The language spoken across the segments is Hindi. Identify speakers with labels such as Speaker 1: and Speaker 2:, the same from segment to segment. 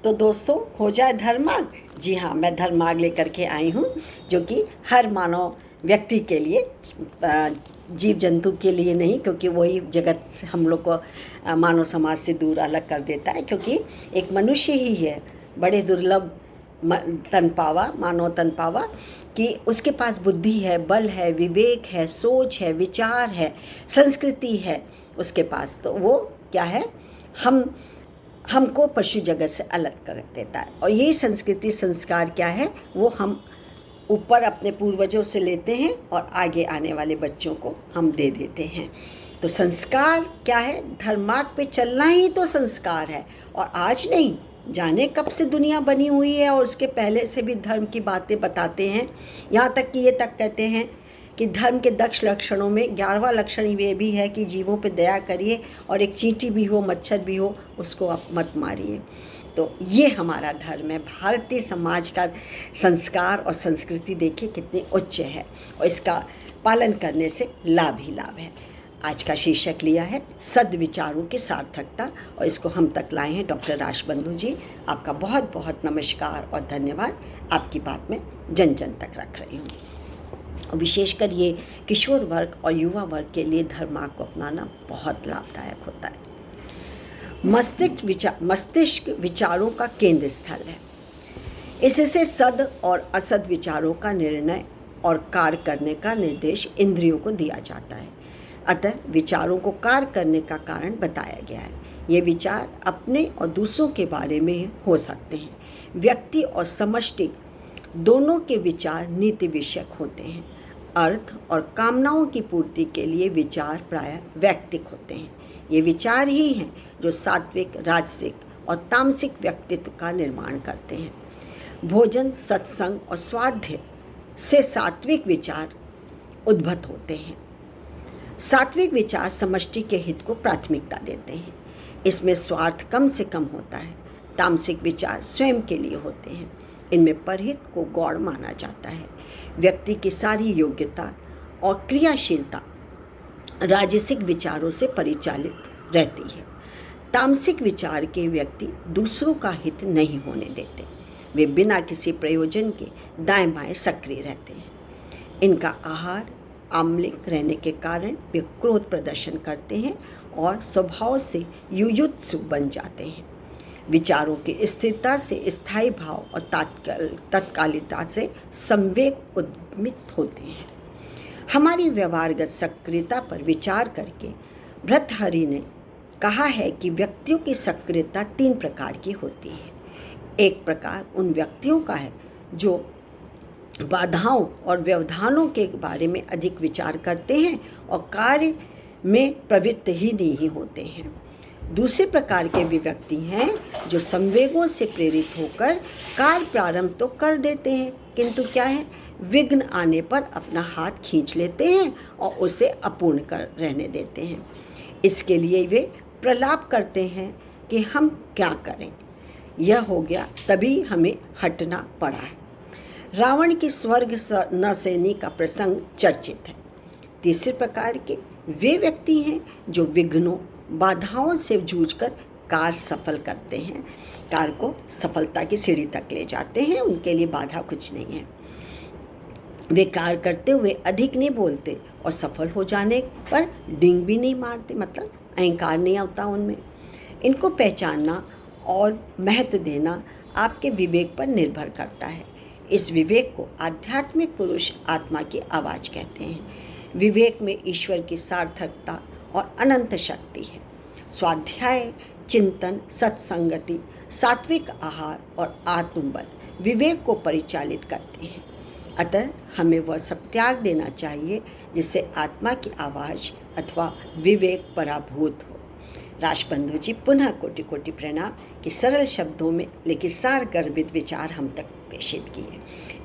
Speaker 1: तो दोस्तों, हो जाए धर्मार्ग। जी हाँ, मैं धर्मार्ग लेकर के आई हूँ, जो कि हर मानव व्यक्ति के लिए, जीव जंतु के लिए नहीं, क्योंकि वही जगत से हम लोग को मानव समाज से दूर अलग कर देता है। क्योंकि एक मनुष्य ही है बड़े दुर्लभ तन पावा, मानव तन पावा, कि उसके पास बुद्धि है, बल है, विवेक है, सोच है, विचार है, संस्कृति है उसके पास। तो वो क्या है, हमको पशु जगत से अलग कर देता है। और ये संस्कृति संस्कार क्या है, वो हम ऊपर अपने पूर्वजों से लेते हैं और आगे आने वाले बच्चों को हम दे देते हैं। तो संस्कार क्या है, धर्मार्ग पे चलना ही तो संस्कार है। और आज नहीं, जाने कब से दुनिया बनी हुई है और उसके पहले से भी धर्म की बातें बताते हैं। यहाँ तक कि ये तक कहते हैं कि धर्म के 10 लक्षणों में 11वां लक्षण ये भी है कि जीवों पे दया करिए, और एक चींटी भी हो, मच्छर भी हो, उसको आप मत मारिए। तो ये हमारा धर्म है। भारतीय समाज का संस्कार और संस्कृति देखिए कितनी उच्च है, और इसका पालन करने से लाभ ही लाभ है। आज का शीर्षक लिया है सद्विचारों की सार्थकता, और इसको हम तक लाए हैं डॉक्टर राजबंधु जी। आपका बहुत बहुत नमस्कार और धन्यवाद। आपकी बात मैं जन जन तक रख रही हूँ। और विशेषकर ये किशोर वर्ग और युवा वर्ग के लिए धर्मार्ग को अपनाना बहुत लाभदायक होता है। मस्तिष्क विचारों का केंद्र स्थल है। इससे सद और असद विचारों का निर्णय और कार्य करने का निर्देश इंद्रियों को दिया जाता है। अतः विचारों को कार्य करने का कारण बताया गया है। ये विचार अपने और दूसरों के बारे में हो सकते हैं। व्यक्ति और समष्टि दोनों के विचार नीति विषयक होते हैं। अर्थ और कामनाओं की पूर्ति के लिए विचार प्रायः वैयक्तिक होते हैं। ये विचार ही हैं जो सात्विक, राजसिक और तामसिक व्यक्तित्व का निर्माण करते हैं। भोजन, सत्संग और स्वाध्याय से सात्विक विचार उद्भूत होते हैं। सात्विक विचार समष्टि के हित को प्राथमिकता देते हैं। इसमें स्वार्थ कम से कम होता है। तामसिक विचार स्वयं के लिए होते हैं। इनमें परहित को गौण माना जाता है। व्यक्ति की सारी योग्यता और क्रियाशीलता राजसिक विचारों से परिचालित रहती है। तामसिक विचार के व्यक्ति दूसरों का हित नहीं होने देते। वे बिना किसी प्रयोजन के दाएं बाएं सक्रिय रहते हैं। इनका आहार आम्लिक रहने के कारण वे क्रोध प्रदर्शन करते हैं और स्वभाव से युयुत्सु बन जाते हैं। विचारों की स्थिरता से स्थायी भाव और तत्कालिकता से संवेग उद्मित होते हैं। हमारी व्यवहारगत सक्रियता पर विचार करके भर्तृहरि ने कहा है कि व्यक्तियों की सक्रियता 3 प्रकार की होती है। एक प्रकार उन व्यक्तियों का है जो बाधाओं और व्यवधानों के बारे में अधिक विचार करते हैं और कार्य में प्रवृत्त ही नहीं होते हैं। दूसरे प्रकार के भी व्यक्ति हैं जो संवेगों से प्रेरित होकर कार्य प्रारंभ तो कर देते हैं, किंतु क्या है, विघ्न आने पर अपना हाथ खींच लेते हैं और उसे अपूर्ण कर रहने देते हैं। इसके लिए वे प्रलाप करते हैं कि हम क्या करें, यह हो गया, तभी हमें हटना पड़ा है। रावण की स्वर्ग नसेनी का प्रसंग चर्चित है। तीसरे प्रकार के वे व्यक्ति हैं जो विघ्नों, बाधाओं से जूझकर कार्य सफल करते हैं, कार्य को सफलता की सीढ़ी तक ले जाते हैं। उनके लिए बाधा कुछ नहीं है। वे कार्य करते हुए अधिक नहीं बोलते और सफल हो जाने पर डींग भी नहीं मारते, मतलब अहंकार नहीं आता उनमें। इनको पहचानना और महत्व देना आपके विवेक पर निर्भर करता है। इस विवेक को आध्यात्मिक पुरुष आत्मा की आवाज़ कहते हैं। विवेक में ईश्वर की सार्थकता और अनंत शक्ति है। स्वाध्याय, चिंतन, सत्संगति, सात्विक आहार और आत्मबल विवेक को परिचालित करते हैं। अतः हमें वह सब त्याग देना चाहिए जिससे आत्मा की आवाज़ अथवा विवेक पराभूत हो। राजबंधु जी, पुनः कोटि कोटि प्रणाम कि सरल शब्दों में लेकिन सार गर्भित विचार हम तक प्रेषित किए।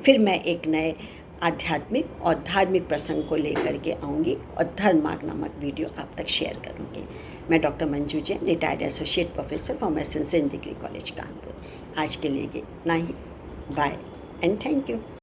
Speaker 1: फिर मैं एक नए आध्यात्मिक और धार्मिक प्रसंग को लेकर के आऊँगी और धर्मार्ग नामक वीडियो आप तक शेयर करूँगी। मैं doctor Manju Jain, retired associate professor former saint degree college Kanpur. आज के लिए इतना ही। Bye and thank you.